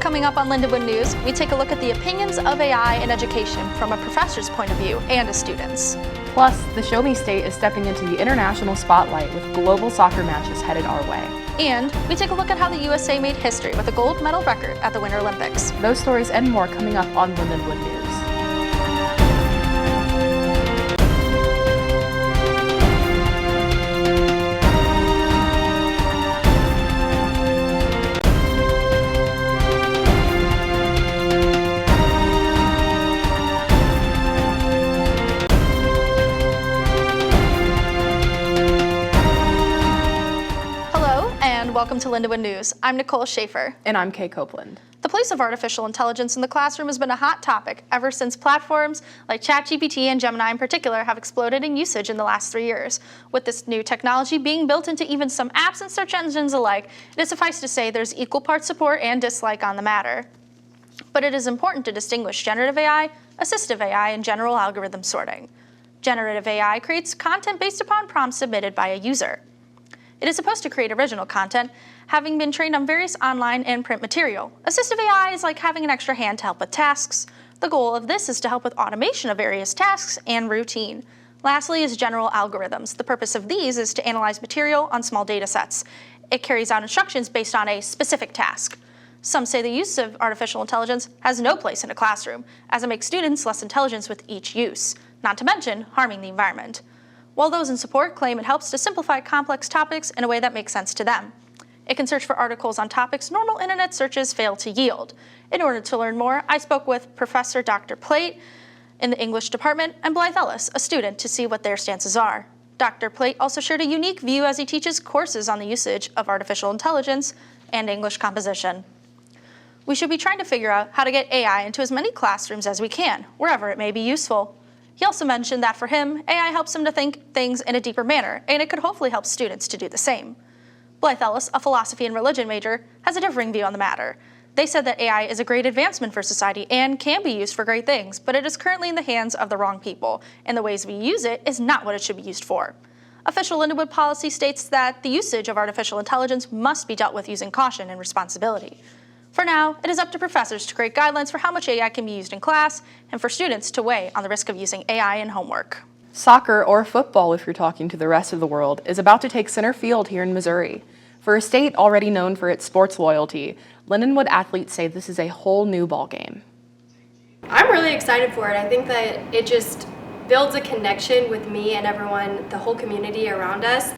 Coming up on Lindenwood News, we take a look at the opinions of AI in education from a professor's point of view and a student's. Plus, the Show Me State is stepping into the international spotlight with global soccer matches headed our way. And we take a look at how the USA made history with a gold medal record at the Winter Olympics. Those stories and more coming up on Lindenwood News. Welcome to Lindenwood News. I'm Nicole Schaefer. And I'm Kay Copeland. The place of artificial intelligence in the classroom has been a hot topic ever since platforms like ChatGPT and Gemini in particular have exploded in usage in the last 3 years. With this new technology being built into even some apps and search engines alike, it is suffice to say there's equal parts support and dislike on the matter. But it is important to distinguish generative AI, assistive AI, and general algorithm sorting. Generative AI creates content based upon prompts submitted by a user. It is supposed to create original content, having been trained on various online and print material. Assistive AI is like having an extra hand to help with tasks. The goal of this is to help with automation of various tasks and routine. Lastly is general algorithms. The purpose of these is to analyze material on small data sets. It carries out instructions based on a specific task. Some say the use of artificial intelligence has no place in a classroom, as it makes students less intelligent with each use, not to mention harming the environment. While those in support claim it helps to simplify complex topics in a way that makes sense to them. It can search for articles on topics normal internet searches fail to yield. In order to learn more, I spoke with Professor Dr. Plate in the English department and Blythe Ellis, a student, to see what their stances are. Dr. Plate also shared a unique view as he teaches courses on the usage of artificial intelligence and English composition. We should be trying to figure out how to get AI into as many classrooms as we can, wherever it may be useful. He also mentioned that for him, AI helps him to think things in a deeper manner, and it could hopefully help students to do the same. Blythe Ellis, a philosophy and religion major, has a differing view on the matter. They said that AI is a great advancement for society and can be used for great things, but it is currently in the hands of the wrong people, and the ways we use it is not what it should be used for. Official Lindenwood policy states that the usage of artificial intelligence must be dealt with using caution and responsibility. For now, it is up to professors to create guidelines for how much AI can be used in class and for students to weigh on the risk of using AI in homework. Soccer, or football if you're talking to the rest of the world, is about to take center field here in Missouri. For a state already known for its sports loyalty, Lindenwood athletes say this is a whole new ballgame. I'm really excited for it. I think that it just builds a connection with me and everyone, the whole community around us.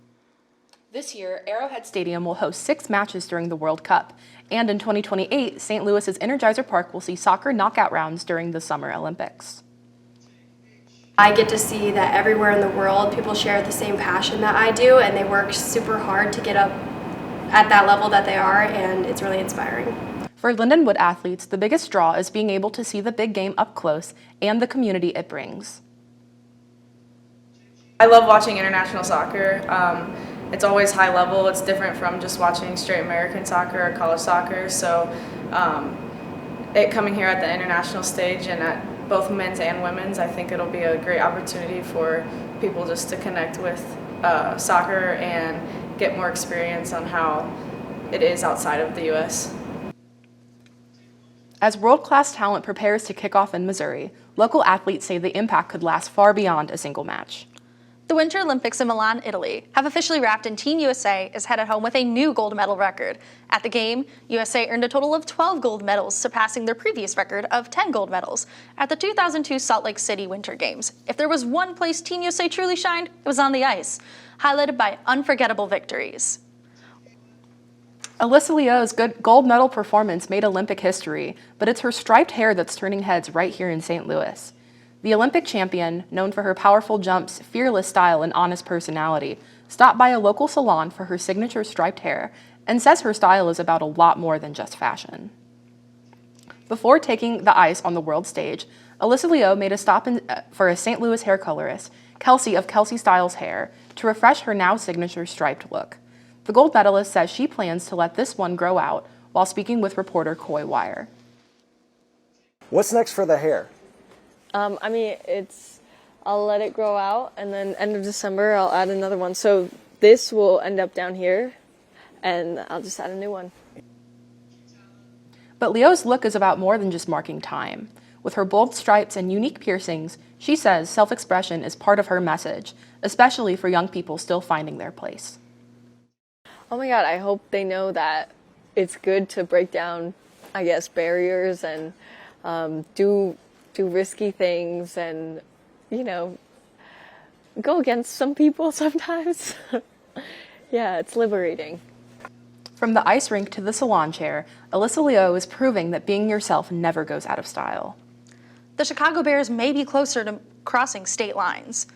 This year, Arrowhead Stadium will host 6 matches during the World Cup, and in 2028, St. Louis's Energizer Park will see soccer knockout rounds during the Summer Olympics. I get to see that everywhere in the world, people share the same passion that I do, and they work super hard to get up at that level that they are, and it's really inspiring. For Lindenwood athletes, the biggest draw is being able to see the big game up close and the community it brings. I love watching international soccer. It's always high level. It's different from just watching straight American soccer or college soccer. So it coming here at the international stage and at both men's and women's, I think it'll be a great opportunity for people just to connect with soccer and get more experience on how it is outside of the U.S. As world-class talent prepares to kick off in Missouri, local athletes say the impact could last far beyond a single match. The Winter Olympics in Milan, Italy, have officially wrapped, and Team USA is headed home with a new gold medal record. At the game, USA earned a total of 12 gold medals, surpassing their previous record of 10 gold medals at the 2002 Salt Lake City Winter Games. If there was one place Team USA truly shined, it was on the ice, highlighted by unforgettable victories. Alyssa Leo's good gold medal performance made Olympic history, but it's her striped hair that's turning heads right here in St. Louis. The Olympic champion, known for her powerful jumps, fearless style, and honest personality, stopped by a local salon for her signature striped hair and says her style is about a lot more than just fashion. Before taking the ice on the world stage, Alyssa Leo made a stop for a St. Louis hair colorist, Kelsey of Kelsey Styles Hair, to refresh her now signature striped look. The gold medalist says she plans to let this one grow out while speaking with reporter Coy Wire. What's next for the hair? I'll let it grow out, and then end of December I'll add another one. So this will end up down here, and I'll just add a new one. But Leo's look is about more than just marking time. With her bold stripes and unique piercings, she says self-expression is part of her message, especially for young people still finding their place. Oh my God, I hope they know that it's good to break down, I guess, barriers and do risky things and, go against some people sometimes. Yeah, it's liberating. From the ice rink to the salon chair, Alyssa Leo is proving that being yourself never goes out of style. The Chicago Bears may be closer to crossing state lines.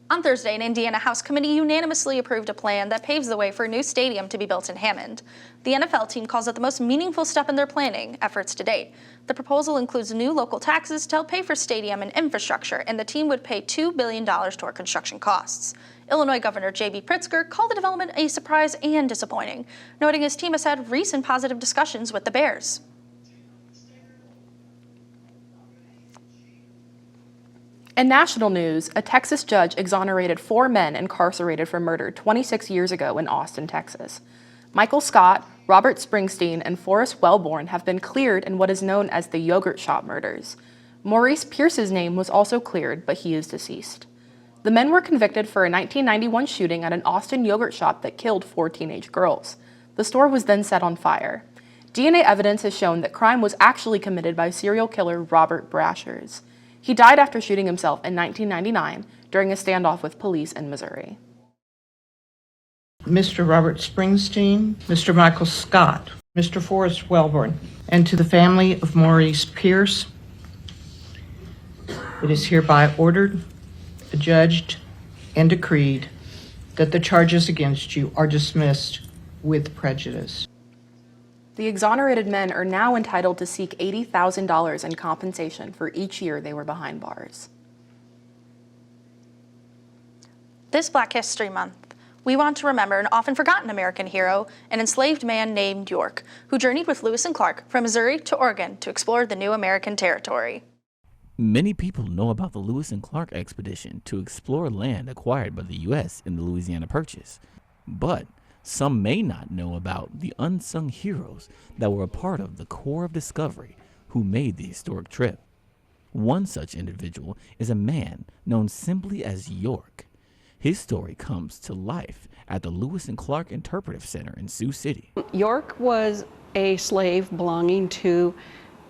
On Thursday, an Indiana House committee unanimously approved a plan that paves the way for a new stadium to be built in Hammond. The NFL team calls it the most meaningful step in their planning efforts to date. The proposal includes new local taxes to help pay for stadium and infrastructure, and the team would pay $2 billion toward construction costs. Illinois Governor J.B. Pritzker called the development a surprise and disappointing, noting his team has had recent positive discussions with the Bears. In national news, a Texas judge exonerated 4 men incarcerated for murder 26 years ago in Austin, Texas. Michael Scott, Robert Springsteen, and Forrest Wellborn have been cleared in what is known as the yogurt shop murders. Maurice Pierce's name was also cleared, but he is deceased. The men were convicted for a 1991 shooting at an Austin yogurt shop that killed 4 teenage girls. The store was then set on fire. DNA evidence has shown that crime was actually committed by serial killer Robert Brashers. He died after shooting himself in 1999 during a standoff with police in Missouri. Mr. Robert Springsteen, Mr. Michael Scott, Mr. Forrest Wellborn, and to the family of Maurice Pierce, it is hereby ordered, adjudged, and decreed that the charges against you are dismissed with prejudice. The exonerated men are now entitled to seek $80,000 in compensation for each year they were behind bars. This Black History Month, we want to remember an often forgotten American hero, an enslaved man named York, who journeyed with Lewis and Clark from Missouri to Oregon to explore the new American territory. Many people know about the Lewis and Clark expedition to explore land acquired by the U.S. in the Louisiana Purchase, but some may not know about the unsung heroes that were a part of the Corps of Discovery who made the historic trip. One such individual is a man known simply as York. His story comes to life at the Lewis and Clark Interpretive Center in Sioux City. York was a slave belonging to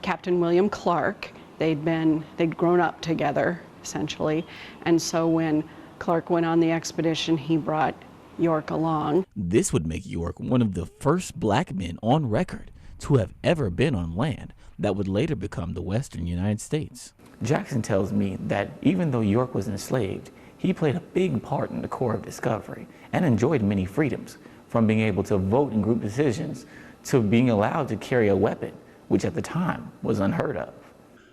Captain William Clark. They'd grown up together, essentially, and so when Clark went on the expedition, he brought York along. This would make York one of the first black men on record to have ever been on land that would later become the Western United States. Jackson tells me that even though York was enslaved, he played a big part in the Corps of Discovery and enjoyed many freedoms, from being able to vote in group decisions to being allowed to carry a weapon, which at the time was unheard of.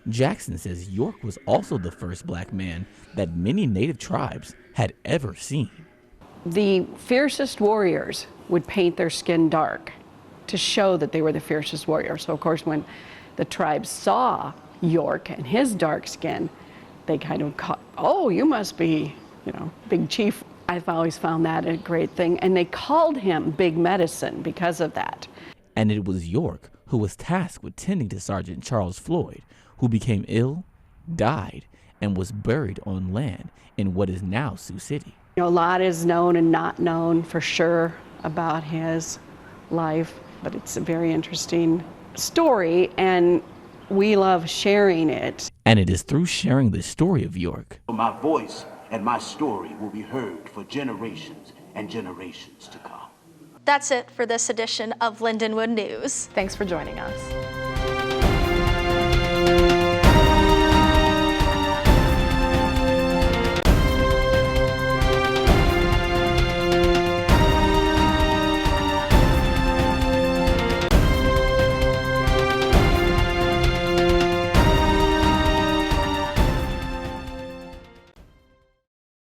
Jackson says York was also the first black man that many native tribes had ever seen. The fiercest warriors would paint their skin dark to show that they were the fiercest warriors. So of course when the tribes saw York and his dark skin, they kind of caught, oh, you must be, big chief. I've always found that a great thing. And they called him Big Medicine because of that. And it was York who was tasked with tending to Sergeant Charles Floyd, who became ill, died, and was buried on land in what is now Sioux City. A lot is known and not known for sure about his life, but it's a very interesting story, and we love sharing it. And it is through sharing the story of York. My voice and my story will be heard for generations and generations to come. That's it for this edition of Lindenwood News. Thanks for joining us.